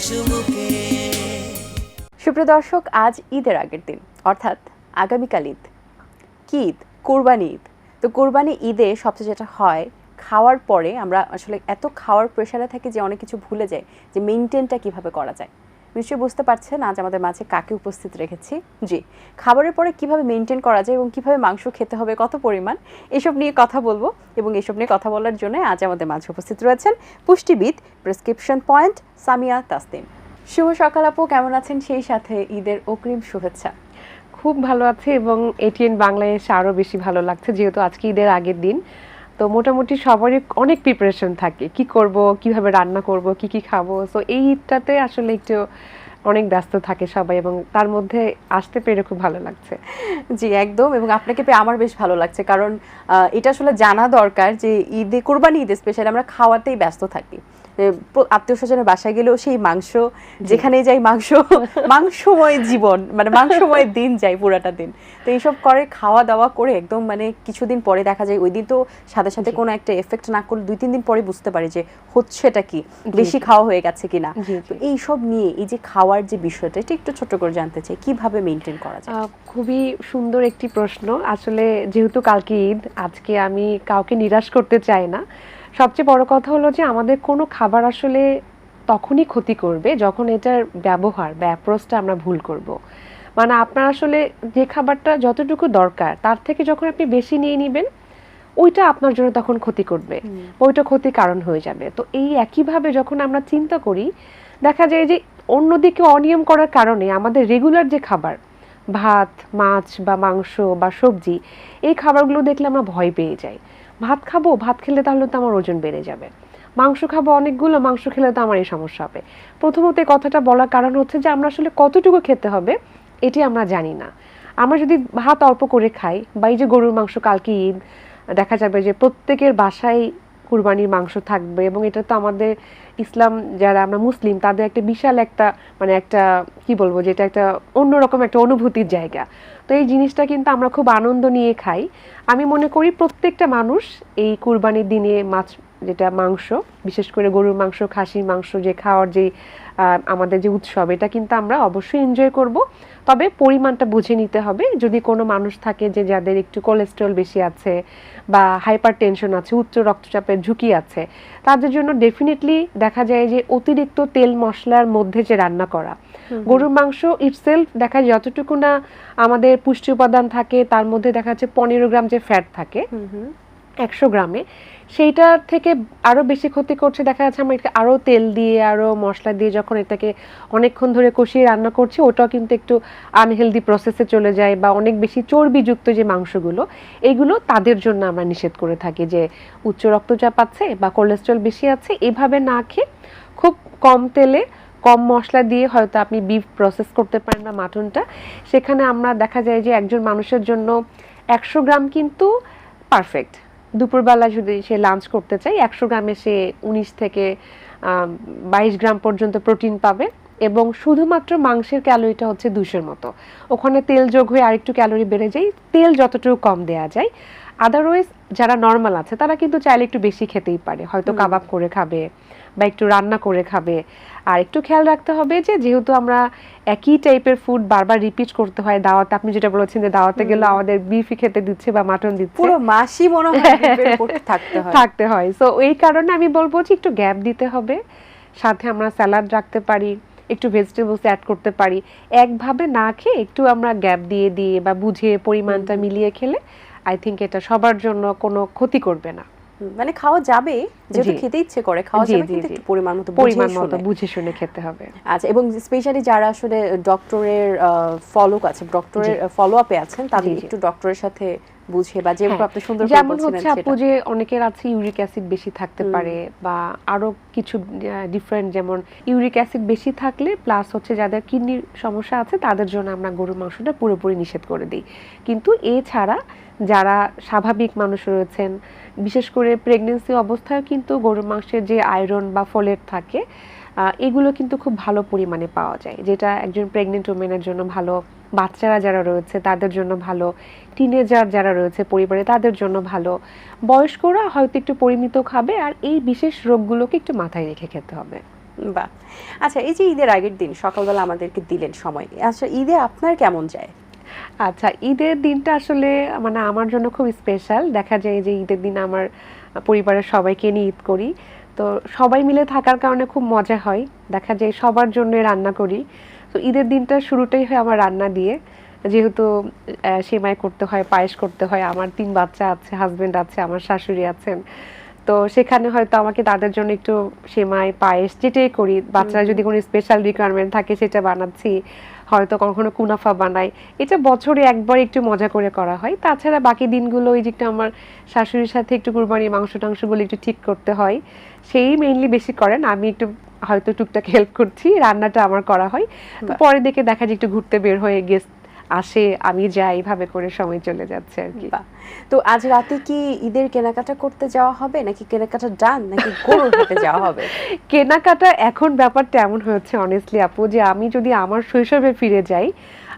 চুমুকে। সুপ্রিয় দর্শক, আজ ঈদের আগের দিন, অর্থাৎ আগামীকাল ঈদ। কি ঈদ? কোরবানি ঈদ। তো কোরবানি ঈদে সবচেয়ে যেটা হয়, খাওয়ার পরে আমরা আসলে এত খাওয়ার প্রেশারে থাকি যে অনেক কিছু ভুলে যাই যে মেনটেনটা কিভাবে করা যায়। নিশ্চয়ই বুঝতে পারছেন আজ আমাদের মাঝে কাকে উপস্থিত রেখেছি। জি, খাবারের পরে কিভাবে মেনটেন করা যায় এবং কিভাবে মাংস খেতে হবে, কত পরিমাণ, এসব নিয়ে কথা বলবো। এবং এসব নিয়ে কথা বলার জন্য আজ আমাদের মাঝে উপস্থিত রয়েছেন পুষ্টিবিদ, প্রেসক্রিপশন পয়েন্ট সামিয়া তাসনিম। শুভ সকাল আপু, কেমন আছেন? সেই সাথে ঈদের অগ্রিম শুভেচ্ছা। খুব ভালো আছি এবং এটিএন বাংলায় এসে আরও বেশি ভালো লাগছে, যেহেতু আজকে ঈদের আগের দিন। তো মোটামুটি সবারই অনেক প্রিপারেশন থাকে, কি করব, কিভাবে রান্না করব, কি খাবো। সো এই ঈদটাতে আসলে একটু অনেক ব্যস্ত থাকে সবাই এবং তার মধ্যে আসতে পেরে খুব ভালো লাগছে। জি একদম, এবং আপনাকে পেয়ে আমার বেশ ভালো লাগছে, কারণ এটা আসলে জানা দরকার যে ঈদে, কোরবানি ঈদে স্পেশালি আমরা খাওয়াতেই ব্যস্ত থাকি। আত্মীয় স্বজনের বাসায় গেলেও সেই মাংস, যেখানে যাই মাংস, মাংসময় জীবন, মানে মাংসময় দিন যায় পুরাটা দিন। তো এইসব করে খাওয়া দাওয়া করে একদম মানে কিছুদিন পরে দেখা যায়, ওই দিন তো সাথে সাথে কোনো একটা এফেক্ট না করলে 2-3 দিন পরে বুঝতে পারি যে হচ্ছেটা কি, বেশি খাওয়া হয়ে গেছে কিনা। তো এইসব নিয়ে এই যে খাওয়ার যে বিষয়টা, এটা একটু ছোট করে জানতে চাই, কিভাবে মেনটেন করা যায়? খুবই সুন্দর একটি প্রশ্ন। আসলে যেহেতু কালকে ঈদ, আজকে আমি কাউকে নিরাশ করতে চাই না। সবচেয়ে বড় কথা হলো যে আমাদের কোনো খাবার আসলে তখনই ক্ষতি করবে যখন এটার ব্যবহার বা অ্যাপ্রোচটা আমরা ভুল করব। মানে আপনার আসলে যে খাবারটা যতটুকু দরকার তার থেকে যখন আপনি বেশি নিয়ে নেবেন, ওইটা আপনার জন্য তখন ক্ষতি করবে, ওইটা ক্ষতির কারণ হয়ে যাবে। তো এই একইভাবে যখন আমরা চিন্তা করি, দেখা যায় যে অন্যদিকে অনিয়ম করার কারণে আমাদের রেগুলার যে খাবার, ভাত, মাছ বা মাংস বা সবজি, এই খাবারগুলো দেখলে আমরা ভয় পেয়ে যাই। ভাত খাবো, ভাত খেলে তাহলে তো আমার ওজন বেড়ে যাবে। মাংস খাবো অনেকগুলো, মাংস খেলে তো আমার এই সমস্যা হবে। প্রথমত এই কথাটা বলার কারণ হচ্ছে যে আমরা আসলে কতটুকু খেতে হবে এটি আমরা জানি না। আমরা যদি ভাত অল্প করে খাই, বা এই যে গরুর মাংস, কালকে ঈদ, দেখা যাবে যে প্রত্যেকের বাসায় কুরবানির মাংস থাকবে, এবং এটা তো আমাদের ইসলাম, যারা আমরা মুসলিম, তাদের একটা বিশাল একটা মানে একটা কি বলবো, যেটা একটা অন্যরকম একটা অনুভূতির জায়গা। তো এই জিনিসটা কিন্তু আমরা খুব আনন্দ নিয়ে খাই। আমি মনে করি প্রত্যেকটা মানুষ এই কুরবানির দিনে মাছ, যেটা মাংস, বিশেষ করে গরুর মাংস, খাসির মাংস যে খাওয়ার যে আমাদের যে উৎসব, এটা কিন্তু আমরা অবশ্যই এনজয় করব। তবে পরিমাণটা বুঝে নিতে হবে। যদি কোনো মানুষ থাকে যে যাদের একটু কোলেস্টেরল বেশি আছে বা হাইপার টেনশন আছে, উচ্চ রক্তচাপের ঝুঁকি আছে, তাদের জন্য ডেফিনেটলি দেখা যায় যে অতিরিক্ত তেল মশলার মধ্যে যে রান্না করা, গরুর মাংস ইটসেলফ দেখা যায় যতটুকু না আমাদের পুষ্টি উপাদান থাকে, তার মধ্যে দেখা যাচ্ছে 15 গ্রাম যে ফ্যাট থাকে 100 গ্রামে, সেইটার থেকে আরও বেশি ক্ষতি করছে। দেখা যাচ্ছে আমরা এটা আরও তেল দিয়ে, আরও মশলা দিয়ে যখন এটাকে অনেকক্ষণ ধরে কষিয়ে রান্না করছি, ওটাও কিন্তু একটু আনহেলদি প্রসেসে চলে যায়, বা অনেক বেশি চর্বিযুক্ত যে মাংসগুলো, এইগুলো তাদের জন্য আমরা নিষেধ করে থাকি, যে উচ্চ রক্তচাপ আছে বা কোলেস্ট্রল বেশি আছে, এভাবে না খেয়ে খুব কম তেলে, কম মশলা দিয়ে হয়তো আপনি বিফ প্রসেস করতে পারেন বা মাটনটা। সেখানে আমরা দেখা যায় যে একজন মানুষের জন্য 100 গ্রাম কিন্তু পারফেক্ট। দুপুরবেলা যদি সে লাঞ্চ করতে চাই, 100 গ্রামে সে 19 থেকে 22 গ্রাম পর্যন্ত প্রোটিন পাবে, এবং শুধুমাত্র মাংসের ক্যালোরিটা হচ্ছে 200-এর মতো। ওখানে তেল যোগ হয়ে আরেকটু ক্যালোরি বেড়ে যায়, তেল যতটুকু কম দেয়া যায়। আদারওয়াইজ যারা নর্মাল আছে তারা কিন্তু চাইলে একটু বেশি খেতেই পারে, হয়তো কাবাব করে খাবে বা একটু রান্না করে খাবে। আর একটু খেয়াল রাখতে হবে যে যেহেতু আমরা একই টাইপের ফুড বারবার রিপিট করতে হয় দাওয়াতে, আপনি যেটা বলেছেন যে দাওয়াতে গেলে আমাদের বিফি খেতে দিচ্ছে বা মাটন দিচ্ছে, পুরো মাসি মনে হয় থাকতে হয়। সো এই কারণে আমি বলবো যে একটু গ্যাপ দিতে হবে। সাথে আমরা স্যালাড রাখতে পারি, একটু ভেজিটেবলস অ্যাড করতে পারি। একভাবে না খেয়ে একটু আমরা গ্যাপ দিয়ে দিয়ে বা বুঝে পরিমাণটা মিলিয়ে খেলে আই থিঙ্ক এটা সবার জন্য কোনো ক্ষতি করবে না। মানে খাওয়া যাবে, যেহেতু খেতে ইচ্ছে করে খাওয়া যাবে, কিন্তু একটু পরিমাণ মতো বুঝে শুনে খেতে হবে। আচ্ছা, এবং স্পেশালি যারা আসলে ডক্টরের ডক্টরের ফলো আপে আছেন, তাদের একটু ডক্টরের সাথে বুঝে, বা যেভাবে আপনি সুন্দর করে যেমন হচ্ছে আপু যে অনেকের আছে ইউরিক অ্যাসিড বেশি থাকতে পারে, বা আরো কিছু ডিফারেন্ট, যেমন ইউরিক অ্যাসিড বেশি থাকলে প্লাস হচ্ছে যাদের কিডনির সমস্যা আছে, তাদের জন্য আমরা গরুর মাংসটা পুরোপুরি নিষেধ করে দিই। কিন্তু এছাড়া যারা স্বাভাবিক মানুষ রয়েছেন, বিশেষ করে প্রেগনেন্সি অবস্থায় কিন্তু গরুর মাংসের যে আয়রন বা ফোলেট থাকে, এগুলো কিন্তু খুব ভালো পরিমাণে পাওয়া যায়, যেটা একজন প্রেগনেন্ট ওমেনের জন্য ভালো, বাচ্চারা যারা রয়েছে তাদের জন্য ভালো, টিনেজার যারা রয়েছে পরিবারে তাদের জন্য ভালো, বয়স্করা হয়তো একটু পরিমিত খাবে, আর এই বিশেষ রোগগুলোকে একটু মাথায় রেখে খেতে হবে। বাহ। আচ্ছা, এই যে ঈদের আগের দিন সকালবেলা আমাদেরকে দিলেন সময়, আচ্ছা ঈদে আপনার কেমন যায়? আচ্ছা, ঈদের দিনটা আসলে মানে আমার জন্য খুব স্পেশাল। দেখা যায় যে ঈদের দিন আমার পরিবারের সবাইকে নিয়ে ঈদ করি। তো সবাই মিলে থাকার কারণে খুব মজা হয়। দেখা যায় সবার জন্য রান্না করি। তো ঈদের দিনটা শুরুটাই হয় আমার রান্না দিয়ে। যেহেতু সেমাই করতে হয়, পায়েস করতে হয়। আমার ৩ বাচ্চা আছে, হাসব্যান্ড আছে, আমার শাশুড়ি আছেন। তো সেখানে হয়তো আমাকে তাদের জন্য একটু সেমাই, পায়েস যেটাই করি, বাচ্চারা যদি কোনো স্পেশাল রিকোয়ারমেন্ট থাকে সেটা বানাচ্ছি, হয়তো কখনো কুনাফা বানাই। এটা বছরে একবার একটু মজা করে করা হয়। তাছাড়া বাকি দিনগুলো ওই যে একটু আমার শাশুড়ির সাথে একটু কুরবানির মাংস টাংসগুলো একটু ঠিক করতে হয়, সেই মেইনলি বেশি করেন, আমি একটু হয়তো টুকটাক হেল্প করছি, রান্নাটা আমার করা হয়। তো পরে দেখে দেখা যায় একটু ঘুরতে বের হয়ে গেস্ট আসে, আমি যাই, এইভাবে করে সময় চলে যাচ্ছে আর কি। বাহ। তো আজ রাতে কি ঈদের কেনাকাটা করতে যাওয়া হবে, নাকি কেনাকাটা ডান, নাকি গরুর হাটে যাওয়া হবে? কেনাকাটা এখন ব্যাপারটা এমন হয়েছে অনেস্টলি আপু, যে আমি যদি আমার শৈশবে ফিরে যাই,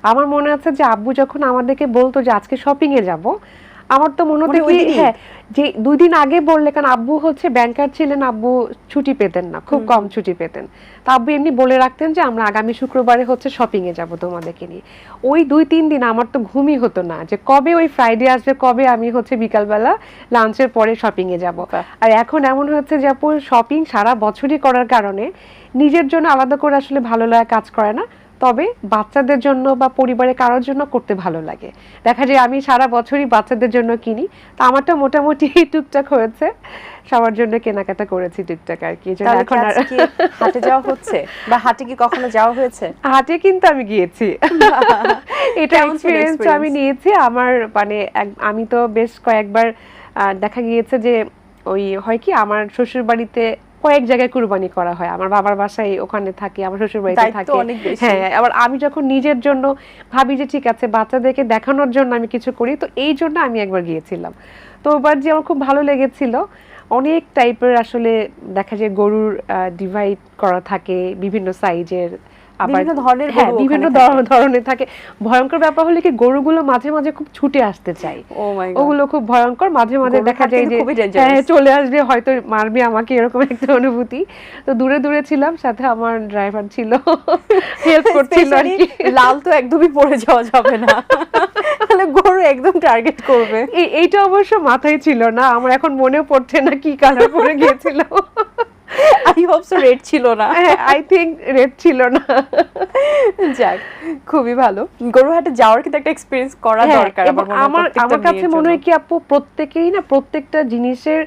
আমার মনে আছে যে আব্বু যখন আমাদেরকে বলতো যে আজকে শপিং এ যাব, আমার তো মনে হতো মানে ওই কি, দিনই? হ্যাঁ, যে 2 দিন আগে বললে, কারণ আব্বু হচ্ছে ব্যাংকার ছিলেন, আব্বু ছুটি পেতেন না, খুব কম ছুটি পেতেন। তো আব্বু এমনি বলে রাখতেন যে আমরা আগামী শুক্রবারে হচ্ছে শপিং এ যাব তোমাদেরকে নিয়ে। ওই 2-3 দিন আমার তো ঘুমই হতো না, যে কবে ওই ফ্রাইডে আসবে, কবে আমি হচ্ছে বিকালবেলা লাঞ্চের পরে শপিং এ যাব। বাহ। আর এখন এমন হচ্ছে যে আপু শপিং সারা বছরই করার কারণে নিজের জন্য আলাদা করে আসলে ভালো লাগা কাজ করে না, তবে বাচ্চাদের জন্য বা পরিবারের কারোর জন্য করতে ভালো লাগে। দেখা যায় আমি সারা বছরই বাচ্চাদের জন্য কিনি, তো আমারটা মোটামুটি টুকটাক হয়েছে, সবার জন্য কেনাকাটা করেছি টুকটাক আর কি। তাহলে কি এখন আর আজকে হাটে যাওয়া হচ্ছে, বা হাটে কি কখনো যাওয়া হয়েছে? হাটে কিন্তু আমি গিয়েছি, এটা কেমন ছিল এক্সপিরিয়েন্স আমি experience? নিয়েছি। আমার মানে আমি তো বেশ কয়েকবার দেখা গিয়েছে যে ওই হয় কি, আমার শ্বশুর বাড়িতে কয়েক জায়গায় কুরবানি করা হয়, আমার বাবার বাসায় ওখানে থাকি, আমার শ্বশুর বাড়িতে দায়িত্ব থাকে। অনেক বেশি। হ্যাঁ, আবার আমি যখন নিজের জন্য ভাবি যে ঠিক আছে বাচ্চাদেরকে দেখানোর জন্য আমি কিছু করি, তো এই জন্য আমি একবার গিয়েছিলাম। তো ওবার যে আমার খুব ভালো লেগেছিল, অনেক টাইপের আসলে দেখা যায় গরুর ডিভাইড করা থাকে বিভিন্ন সাইজের, আবার বিভিন্ন ধরনের হ্যাঁ গরু বিভিন্ন ওখানে থাকে। ধরনের থাকে। ভয়ঙ্কর ব্যাপার হলো কি, গরুগুলো মাঝে মাঝে খুব ছুটে আসতে চায়, ও মাই গড। ওগুলো খুব ভয়ঙ্কর। মাঝে মাঝে গরুর দেখা হাট যায় কিন্তু যে খুবই dangerous। হ্যাঁ চলে আসবে, হয়তো মারবে আমাকে, এরকম একটা অনুভূতি। তো দূরে দূরে ছিলাম, সাথে আমার ড্রাইভার ছিল, হেল্প করছিল আর Especially কি। লাল তো একদমই পড়ে যাওয়া যাবে না, তাহলে গরু একদম টার্গেট করবে। এইটা অবশ্য মাথায় ছিল না আমার, এখন মনেও পড়ছে না কি কালার পরে গিয়েছিল। আই হোপ সো রেড ছিল না। আই থিংক রেড ছিল না। যাক, খুবই ভালো। গরুহাটে যাওয়ার কিন্তু একটা এক্সপেরিয়েন্স করা হ্যাঁ, দরকার এবং আমার মনে হয় প্রত্যেকটা আমার কাছে মেয়ের মনে হয় জন্য। কি আপু, প্রত্যেকেই না প্রত্যেকটা জিনিসের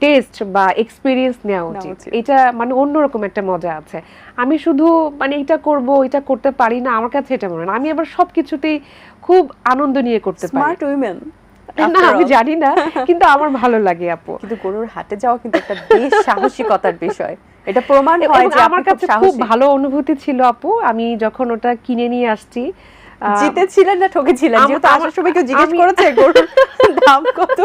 টেস্ট বা এক্সপিরিয়েন্স নেওয়া নেওয়া উচিত। উচিত। এটা মানে অন্যরকম একটা মজা আছে। আমি শুধু মানে এটা করব, এটা করতে পারি না, আমার কাছে এটা মনে হয় না। আমি আবার সবকিছুতেই খুব আনন্দ নিয়ে করতে পারি। Smart women. না আমি জানি না, কিন্তু আমার ভালো লাগে আপু। কিন্তু গরুর হাটে যাওয়া কিন্তু একটা বেশ সাহসিকতার বিষয়, এটা প্রমাণ হয় এবং যে আমার আপনি খুব কাছে খুব সাহসী। ভালো অনুভূতি ছিল আপু, আমি যখন ওটা কিনে নিয়ে আসছি। জিতেছিলেন না ঠকেছিলেন? যেহেতু আসার সময় কেউ জিজ্ঞেস আমি- করেছে গরুর দাম কত?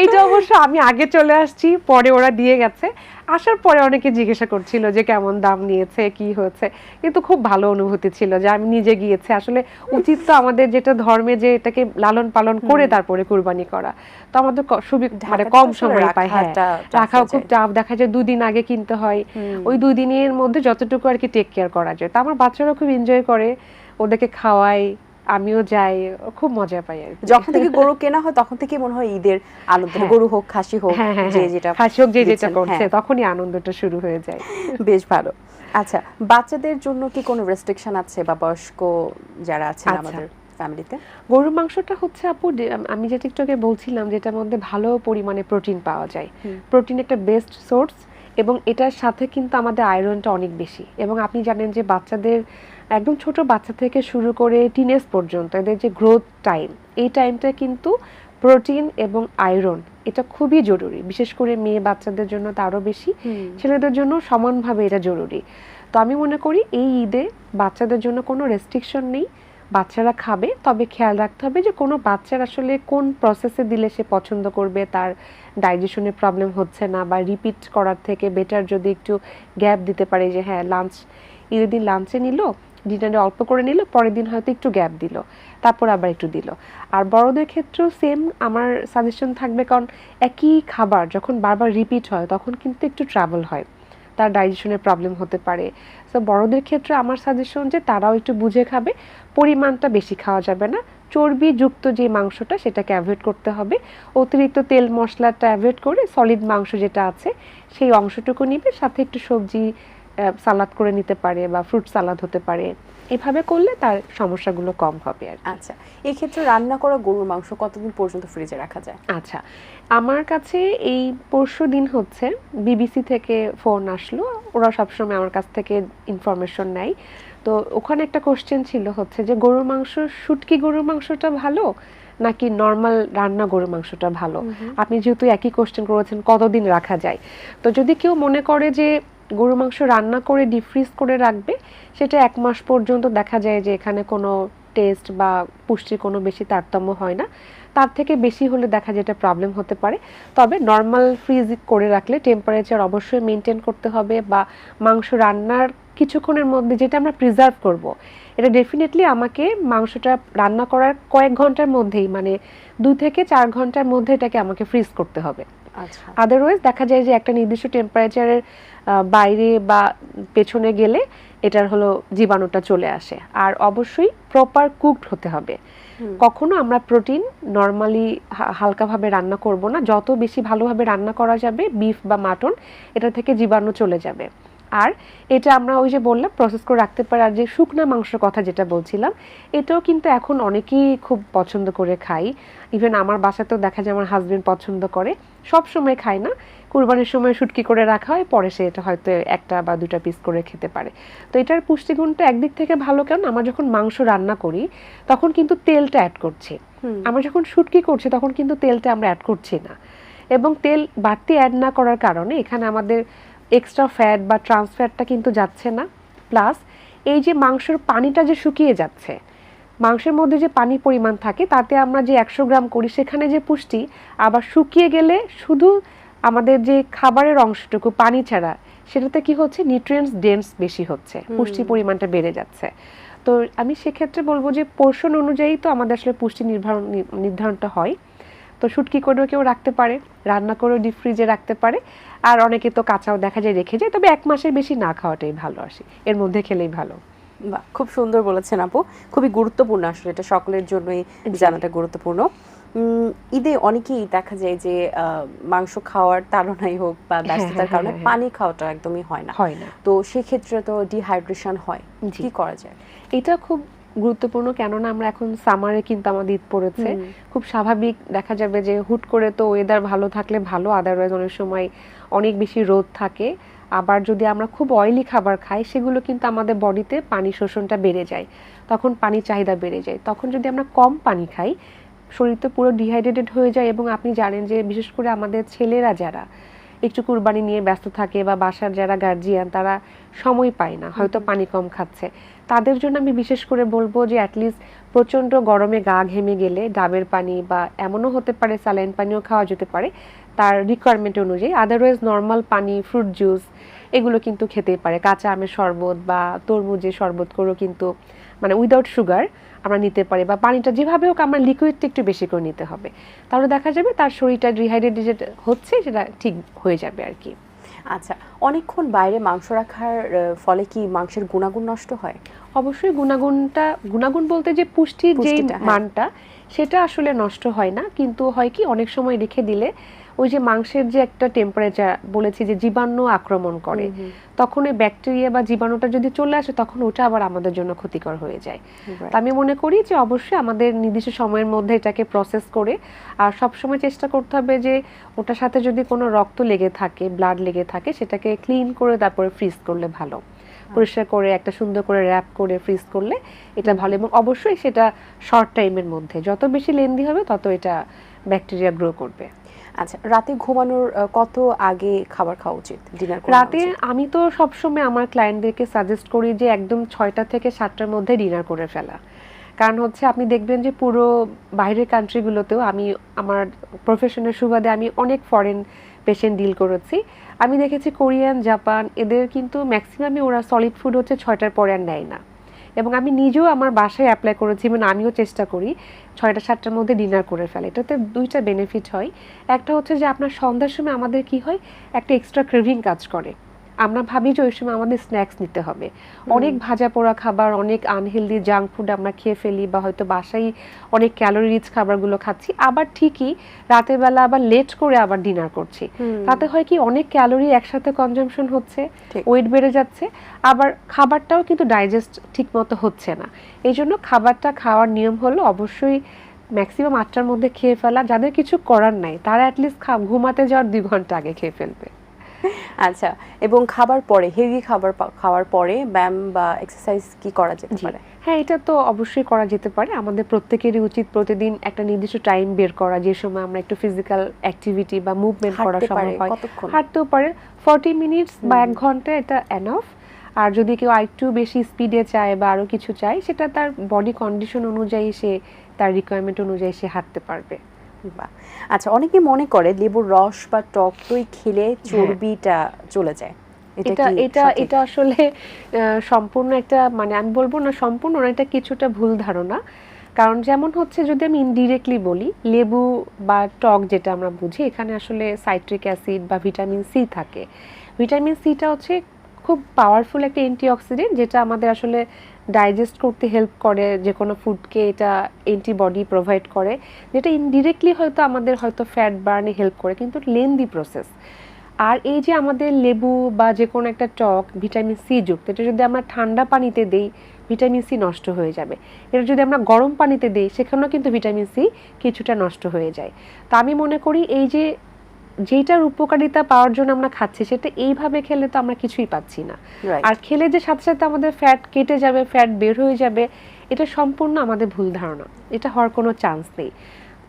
এইটা অবশ্য আমি আগে চলে আসছি, পরে ওরা দিয়ে গেছে। আসার পরে অনেকে জিজ্ঞাসা করছিল যে কেমন দাম নিয়েছে, কি হয়েছে, কিন্তু খুব ভালো অনুভূতি ছিল যে আমি নিজে গিয়েছি। আসলে উচিত তো আমাদের যেটা ধর্মে, যে এটাকে লালন পালন করে তারপরে কুরবানি করা। তো আমাদের মানে ঢাকাতে কম তো আসলে সময় পাই, হ্যাঁ, রাখাটা tough রাখাও হয়ে খুব যায়। টাফ। দেখা যায় 2 দিন আগে কিনতে হয়, ওই 2 দিনের মধ্যে যতটুকু আর কি টেক কেয়ার করা যায়। তো আমার বাচ্চারা খুব এনজয় করে, ওদেরকে খাওয়াই, আমিও যাই, খুব মজা পাই আর কি। যখন থেকে গরু কেনা হয় তখন থেকে মনে হয় ঈদের আনন্দ, হ্যাঁ। গরু হোক খাসি হোক, হ্যাঁ হ্যাঁ যে হ্যাঁ, যেটা খাসি হোক যে যেটা দিচ্ছেন, করছে, হ্যাঁ, তখনই আনন্দটা শুরু হয়ে যায়। বেশ ভালো। আচ্ছা, বাচ্চাদের জন্য কি কোনো রেস্ট্রিকশন আছে, বা বয়স্ক যারা আছেন আচ্ছা। আমাদের ফ্যামিলিতে? গরুর মাংসটা হচ্ছে আপু, আমি যেটা একটু আগে বলছিলাম, যেটার মধ্যে ভালো পরিমাণে প্রোটিন পাওয়া যায়। প্রোটিন একটা বেস্ট সোর্স, এবং এটার সাথে কিন্তু আমাদের আয়রনটা অনেক বেশি। এবং আপনি জানেন যে বাচ্চাদের, একদম ছোট বাচ্চা থেকে শুরু করে টিনেজ পর্যন্ত, এদের যে গ্রোথ টাইম, এই টাইমটা কিন্তু প্রোটিন এবং আয়রন এটা খুবই জরুরি। বিশেষ করে মেয়ে বাচ্চাদের জন্য তো আরও বেশি, ছেলেদের জন্য সমানভাবে এটা জরুরি। তো আমি মনে করি এই ঈদে বাচ্চাদের জন্য কোনো রেস্ট্রিকশন নেই, বাচ্চারা খাবে, তবে খেয়াল রাখতে হবে যে কোনো বাচ্চার আসলে কোন প্রসেসে দিলে সে পছন্দ করবে, তার ডাইজেশনের প্রবলেম হচ্ছে না, বা রিপিট করার থেকে বেটার যদি একটু গ্যাপ দিতে পারে, যে হ্যাঁ লাঞ্চ ঈদের দিন লাঞ্চে নিল, ডিনারে অল্প করে নিল, পরের দিন হয়তো একটু গ্যাপ দিল, তারপর আবার একটু দিল। আর বড়দের ক্ষেত্রেও সেম আমার সাজেশন থাকবে, কারণ একই খাবার যখন বারবার রিপিট হয় তখন কিন্তু একটু ট্রাভেল হয়। তার ডাইজেশনের প্রবলেম হতে পারে। সো বড়দের ক্ষেত্রে আমার সাজেশন যে তারাও একটু বুঝে খাবে, পরিমাণটা বেশি খাওয়া যাবে না, চর্বিযুক্ত যে মাংসটা সেটাকে অ্যাভয়েড করতে হবে, অতিরিক্ত তেল মশলাটা অ্যাভয়েড করে সলিড মাংস যেটা আছে সেই অংশটুকু নিবে, সাথে একটু সবজি সালাদ করে নিতে পারে বা ফ্রুট সালাদ হতে পারে। এভাবে করলে তার সমস্যাগুলো কম হবে আর কি। আচ্ছা, এই ক্ষেত্রে রান্না করা গরুর মাংস কতদিন পর্যন্ত ফ্রিজে রাখা যায়? আচ্ছা, আমার কাছে এই পরশু দিন হচ্ছে বিবিসি থেকে ফোন আসলো, ওরা সবসময় আমার কাছ থেকে ইনফরমেশন নেয়। তো ওখানে একটা কোশ্চেন ছিল হচ্ছে যে গরুর মাংস, শুটকি গরুর মাংসটা ভালো নাকি নর্মাল রান্না গরুর মাংসটা ভালো। আপনি যেহেতু একই কোশ্চেন করেছেন কতদিন রাখা যায়, তো যদি কেউ মনে করে যে গরু মাংস রান্না করে ডিপ ফ্রিজ করে রাখবে, সেটা 1 মাস পর্যন্ত দেখা যায় যে এখানে কোনো টেস্ট বা পুষ্টির কোনো বেশি তারতম্য হয় না। তার থেকে বেশি হলে দেখা যায় এটা প্রবলেম হতে পারে। তবে নর্মাল ফ্রিজ করে রাখলে টেম্পারেচার অবশ্যই মেনটেন করতে হবে, বা মাংস রান্নার কিছুক্ষণের মধ্যে যেটা আমরা প্রিজার্ভ করব, এটা ডেফিনেটলি আমাকে মাংসটা রান্না করার কয়েক ঘন্টার মধ্যেই, মানে 2 থেকে 4 ঘন্টার মধ্যে এটাকে আমাকে ফ্রিজ করতে হবে। আচ্ছা, আদারওয়াইজ দেখা যায় যে একটা নির্দিষ্ট টেম্পারেচারের বাইরে বা পেছনে গেলে এটার হলো জীবাণুটা চলে আসে। আর অবশ্যই প্রপার কুকড হতে হবে। কখনো আমরা প্রোটিন নর্মালি হালকাভাবে রান্না করব না, যত বেশি ভালোভাবে রান্না করা যাবে বিফ বা মাটন, এটা থেকে জীবাণু চলে যাবে। আর এটা আমরা ওই যে বললাম প্রসেস করে রাখতে পারি। আর যে শুকনা মাংসের কথা যেটা বলছিলাম, এটাও কিন্তু এখন অনেকেই খুব পছন্দ করে খাই। ইভেন আমার বাসাতেও দেখা যায় আমার হাজবেন্ড পছন্দ করে, সব সময় খায় না, কুরবানির সময় শুটকি করে রাখা হয়, পরে সে এটা হয়তো 1টা বা 2টা পিস করে খেতে পারে। তো এটার পুষ্টিগুণটা একদিক থেকে ভালো, কারণ আমরা যখন মাংস রান্না করি তখন কিন্তু তেলটা অ্যাড করছি, আমরা যখন শুটকি করছি তখন কিন্তু তেলটা আমরা অ্যাড করছি না। এবং তেল বাড়তি অ্যাড না করার কারণে এখানে আমাদের এক্সট্রা ফ্যাট বা ট্রান্স ফ্যাটটা কিন্তু যাচ্ছে না। প্লাস এই যে মাংসের পানিটা যে শুকিয়ে যাচ্ছে, মাংসের মধ্যে যে পানি পরিমাণ থাকে তাতে আমরা যে 100 গ্রাম করি সেখানে যে পুষ্টি, আবার শুকিয়ে গেলে শুধু আমাদের যে খাবারের অংশটুকু পানি ছাড়া সেটাতে কি হচ্ছে, নিউট্রিয়েন্টস ডেন্স বেশি হচ্ছে, পুষ্টি পরিমাণটা বেড়ে যাচ্ছে। তো আমি সেক্ষেত্রে বলবো যে পোর্শন অনুযায়ী তো আমাদের আসলে পুষ্টি নির্ধারণটা হয়। তো শুটকি করেও কেউ রাখতে পারে, রান্না করেও ডিপ ফ্রিজে রাখতে পারে, আর অনেকে তো কাঁচাও দেখা যায় রেখে যায়। তবে 1 মাসের বেশি না খাওয়াটাই ভালো, আসে এর মধ্যে খেলেই ভালো। বাহ, খুব সুন্দর বলেছেন আপু, খুবই গুরুত্বপূর্ণ, আসলে এটা সকলের জন্যই জানাটা গুরুত্বপূর্ণ। ঈদে অনেকেই দেখা যায় যে মাংস খাওয়ার তাড়নাই হোক বা ব্যস্ততার কারণে পানি খাওয়াটা একদমই হয় না, তো সেক্ষেত্রে তো ডিহাইড্রেশন হয়, কি করা যায়? এটা খুব গুরুত্বপূর্ণ, কেননা আমরা এখন সামারে কিন্তু আমাদের ঈদ পড়েছে, খুব স্বাভাবিক দেখা যাবে যে হুট করে তো ওয়েদার ভালো থাকলে ভালো, আদারওয়াইজ অনেক সময় অনেক বেশি রোদ থাকে। আবার যদি আমরা খুব অয়েলি খাবার খাই সেগুলো কিন্তু আমাদের বডিতে পানি শোষণটা বেড়ে যায়, তখন পানি চাহিদা বেড়ে যায়। তখন যদি আমরা কম পানি খাই শরীর তো পুরো ডিহাইড্রেটেড হয়ে যায়। এবং আপনি জানেন যে বিশেষ করে আমাদের ছেলেরা যারা একটু কুরবানি নিয়ে ব্যস্ত থাকে বা বাসার যারা গার্জিয়ান তারা সময় পায় না, হয়তো পানি কম খাচ্ছে, তাদের জন্য আমি বিশেষ করে বলবো যে অ্যাটলিস্ট প্রচণ্ড গরমে গা ঘেমে গেলে ডাবের পানি বা এমনও হতে পারে স্যালাইন পানিও খাওয়া যেতে পারে তার রিকোয়ারমেন্ট অনুযায়ী। আদারওয়াইজ নর্মাল পানি, ফ্রুট জুস এগুলো কিন্তু খেতেই পারে, কাঁচা আমের শরবত বা তরমুজের শরবত করেও কিন্তু মানে উইদাউট সুগার আমরা নিতে পারি, বা পানিটা যেভাবে হোক আমার লিকুইডটা একটু বেশি করে নিতে হবে, তাহলে দেখা যাবে তার শরীরটা ডিহাইড্রেটেড হচ্ছে সেটা ঠিক হয়ে যাবে আর কি। আচ্ছা, অনেকক্ষণ বাইরে মাংস রাখার ফলে কি মাংসের গুণাগুণ নষ্ট হয়? অবশ্যই গুণাগুণ বলতে যে পুষ্টির যে মানটা সেটা আসলে নষ্ট হয় না, কিন্তু হয় কি অনেক সময় রেখে দিলে ওই যে মাংসের যে একটা টেম্পারেচার বলেছি যে জীবাণু আক্রমণ করে, তখন ওই ব্যাকটেরিয়া বা জীবাণুটা যদি চলে আসে তখন ওটা আবার আমাদের জন্য ক্ষতিকর হয়ে যায়। তো আমি মনে করি যে অবশ্যই আমাদের নির্দিষ্ট সময়ের মধ্যে এটাকে প্রসেস করে, আর সবসময় চেষ্টা করতে হবে যে ওটার সাথে যদি কোনো রক্ত লেগে থাকে, ব্লাড লেগে থাকে, সেটাকে ক্লিন করে তারপরে ফ্রিজ করলে ভালো, পরিষ্কার করে একটা সুন্দর করে র্যাপ করে ফ্রিজ করলে এটা ভালো। এবং অবশ্যই সেটা শর্ট টাইমের মধ্যে, যত বেশি লেন্দি হবে তত এটা ব্যাকটেরিয়া গ্রো করবে। আচ্ছা, রাতে ঘুমানোর কত আগে খাবার খাওয়া উচিত, ডিনার করা রাতে আমি তো সবসময় আমার ক্লায়েন্টদেরকে সাজেস্ট করি যে একদম 6টা থেকে 7টার মধ্যে ডিনার করে ফেলা। কারণ হচ্ছে আপনি দেখবেন যে পুরো বাইরের কান্ট্রিগুলোতেও আমি আমার প্রফেশনের সুবাদে আমি অনেক ফরেন পেশেন্ট ডিল করেছি, আমি দেখেছি কোরিয়ান, জাপান, এদের কিন্তু ম্যাক্সিমামই ওরা সলিড ফুড হচ্ছে 6টার পরে আর নেয় না। এবং আমি নিজেও আমার বাসায় অ্যাপ্লাই করেছি, মানে আমিও চেষ্টা করি 6টা 7টার মধ্যে ডিনার করে ফেলে। এটাতে 2টা বেনিফিট হয়। একটা হচ্ছে যে আপনার সন্ধ্যার সময় আমাদের কি হয়, একটা এক্সট্রা ক্রেভিং কাজ করে, আমরা ভাবি যে ওই সময় আমাদের স্ন্যাক্স নিতে হবে, অনেক ভাজা পোড়া খাবার, অনেক আনহেলদি জাঙ্ক ফুড আমরা খেয়ে ফেলি, বা হয়তো বাসায় অনেক ক্যালোরি রিচ খাবারগুলো খাচ্ছি, আবার ঠিকই রাতের বেলা আবার লেট করে আবার ডিনার করছি। তাতে হয় কি অনেক ক্যালোরি একসাথে কনজাম্পশন হচ্ছে, ওয়েট বেড়ে যাচ্ছে, আবার খাবারটাও কিন্তু ডাইজেস্ট ঠিক মতো হচ্ছে না। এই জন্য খাবারটা খাওয়ার নিয়ম হলো অবশ্যই ম্যাক্সিমাম 8টার মধ্যে খেয়ে ফেলা। যাদের কিছু করার নাই তারা অ্যাটলিস্ট ঘুমাতে যাওয়ার 2 ঘন্টা আগে খেয়ে ফেলবে। আচ্ছা, এবং খাবার পরে হেভি খাওয়ার পরে ব্যায়াম বা এক্সারসাইজ কি করা যেতে পারে? হ্যাঁ, এটা তো অবশ্যই করা যেতে পারে। আমাদের প্রত্যেকেরই উচিত প্রতিদিন একটা নির্দিষ্ট টাইম বের করা, যে সময় আমরা একটু ফিজিক্যাল অ্যাক্টিভিটি বা মুভমেন্ট করা সম্ভব হয়। হাঁটতেও পারে 40 মিনিটস বা 1 ঘন্টা, এটা এনাফ। আর যদি কেউ আরেকটু বেশি স্পিডে চায় বা আরো কিছু চায়, সেটা তার বডি কন্ডিশন অনুযায়ী সে তার রিকোয়ারমেন্ট অনুযায়ী সে হাঁটতে পারবে। আচ্ছা, অনেকে মনে করে লেবুর রস বা টক দই খেলে চর্বিটা চলে যায়। এটা আসলে সম্পূর্ণ একটা, মানে আমি বলবো না সম্পূর্ণ, এটা কিছুটা ভুল ধারণা। কারণ যেমন হচ্ছে, যদি আমি ইনডিরেক্টলি বলি, লেবু বা টক যেটা আমরা বুঝি, এখানে আসলে সাইট্রিক অ্যাসিড বা ভিটামিন সি থাকে। ভিটামিন সিটা হচ্ছে খুব পাওয়ারফুল একটা অ্যান্টিঅক্সিডেন্ট, যেটা আমাদের আসলে ডাইজেস্ট করতে হেল্প করে, যে কোনো ফুডকে এটা অ্যান্টিবডি প্রোভাইড করে, যেটা ইনডিরেক্টলি হয়তো আমাদের হয়তো ফ্যাট বার্নে হেল্প করে, কিন্তু লেন্দি প্রসেস। আর এই যে আমাদের লেবু বা যে কোনো একটা টক ভিটামিন সি যুক্ত, এটা যদি আমরা ঠান্ডা পানিতে দেই ভিটামিন সি নষ্ট হয়ে যাবে। এটা যদি আমরা গরম পানিতে দিই সেখানেও কিন্তু ভিটামিন সি কিছুটা নষ্ট হয়ে যায়। তো আমি মনে করি এই যে যেটার উপকারিতা পাওয়ার জন্য আমরা খাচ্ছি, সেটা এইভাবে খেলে তো আমরা কিছুই পাচ্ছি না। আর খেলে যে সাথে সাথে আমাদের ফ্যাট কেটে যাবে, ফ্যাট বের হয়ে যাবে, এটা সম্পূর্ণ আমাদের ভুল ধারণা। এটা হওয়ার কোনো চান্স নেই।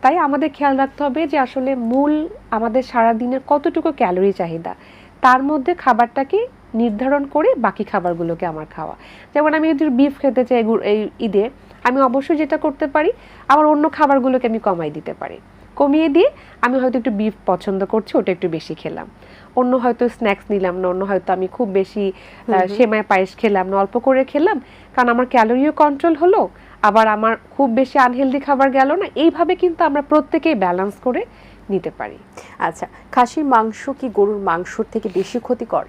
তাই আমাদের খেয়াল রাখতে হবে যে আসলে মূল আমাদের সারাদিনের কতটুকু ক্যালোরি চাহিদা, তার মধ্যে খাবারটাকে নির্ধারণ করে বাকি খাবারগুলোকে আমার খাওয়া। যেমন আমি যদি বিফ খেতে চাই এই ঈদে, আমি অবশ্যই যেটা করতে পারি, আবার অন্য খাবারগুলোকে আমি কমাই দিতে পারি। কমিয়ে দিয়ে আমি হয়তো একটু বিফ পছন্দ করছি, ওটা একটু বেশি খেলাম। অন্য হয়তো স্ন্যাক্স নিলাম না, অন্য হয়তো আমি খুব বেশি সেমাই পায়েস খেলাম না, অল্প করে খেলাম, কারণ আমার ক্যালোরিও কন্ট্রোল হলো, আবার আমার খুব বেশি আনহেলদি খাবার গেল না। এইভাবে কিন্তু আমরা প্রত্যেকেই ব্যালেন্স করে নিতে পারি। আচ্ছা, খাসির মাংস কি গরুর মাংসর থেকে বেশি ক্ষতিকর?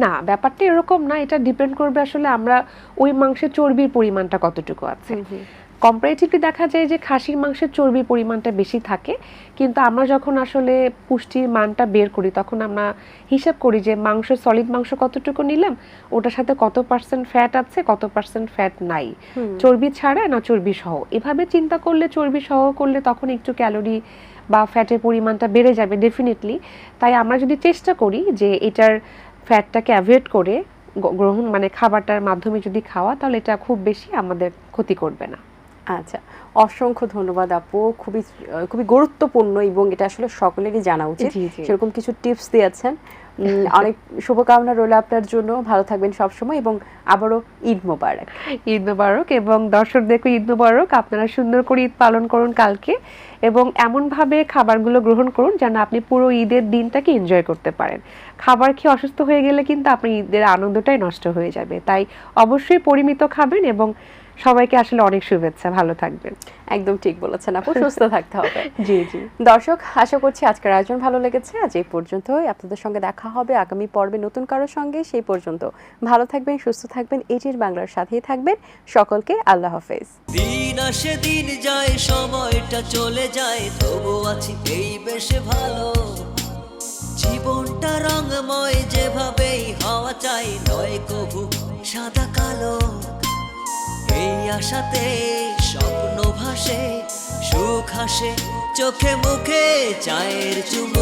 না, ব্যাপারটা এরকম না। এটা ডিপেন্ড করবে আসলে আমরা ওই মাংসের চর্বির পরিমাণটা কতটুকু আছে। কম্পারেটিভলি দেখা যায় যে খাসির মাংসের চর্বির পরিমাণটা বেশি থাকে, কিন্তু আমরা যখন আসলে পুষ্টির মানটা বের করি, তখন আমরা হিসাব করি যে মাংসের সলিড মাংস কতটুকু নিলাম, ওটার সাথে কত পার্সেন্ট ফ্যাট আছে, কত পার্সেন্ট ফ্যাট নাই, চর্বি ছাড়া না চর্বি সহ। এভাবে চিন্তা করলে, চর্বি সহ করলে তখন একটু ক্যালোরি বা ফ্যাটের পরিমাণটা বেড়ে যাবে ডেফিনেটলি। তাই আমরা যদি চেষ্টা করি যে এটার ফ্যাটটাকে অ্যাভয়েড করে গ্রহণ, মানে খাবারটার মাধ্যমে যদি খাওয়া, তাহলে এটা খুব বেশি আমাদের ক্ষতি করবে না। আচ্ছা, অসংখ্য ধন্যবাদ আপু, খুবই খুবই গুরুত্বপূর্ণ এবং এটা আসলে সকলেরই জানা উচিত। সেরকম কিছু টিপস দিয়েছেন, অনেক শুভকামনা রইল আপনার জন্য। ভালো থাকবেন সবসময়, এবং আবারও ঈদ মোবারক। ঈদ মোবারক, এবং দর্শকদেরকে ঈদ মোবারক। আপনারা সুন্দর করে ঈদ পালন করুন কালকে, এবং এমনভাবে খাবারগুলো গ্রহণ করুন যেন আপনি পুরো ঈদের দিনটাকে এনজয় করতে পারেন। খাবার খেয়ে অসুস্থ হয়ে গেলে কিন্তু আপনার ঈদের আনন্দটাই নষ্ট হয়ে যাবে। তাই অবশ্যই পরিমিত খাবেন, এবং সবাইকে আসলে অনেক শুভেচ্ছা। ভালো থাকবেন। একদম ঠিক বলেছেন আপু, সুস্থ থাকতে হবে। জি জি। দর্শক, আশা করছি আজকের আয়োজন ভালো লেগেছে। আজ এই পর্যন্তই। আপনাদের সঙ্গে দেখা হবে আগামী পর্বে নতুন কারোর সঙ্গে। সেই পর্যন্ত ভালো থাকবেন, সুস্থ থাকবেন, এটির বাংলার সাথেই থাকবেন। সকলকে আল্লাহ হাফেজ। দিন আসে দিন যায়, সময়টা চলে যায়, তবু আছি এই বেশ ভালো। জীবনটা রঙময়, যেভাবেই হওয়া চাই, নয় কভু সাদা কালো। এই আশাতে স্বপ্ন ভাসে, সুখ হাসে চোখে মুখে, চায়ের চুমুক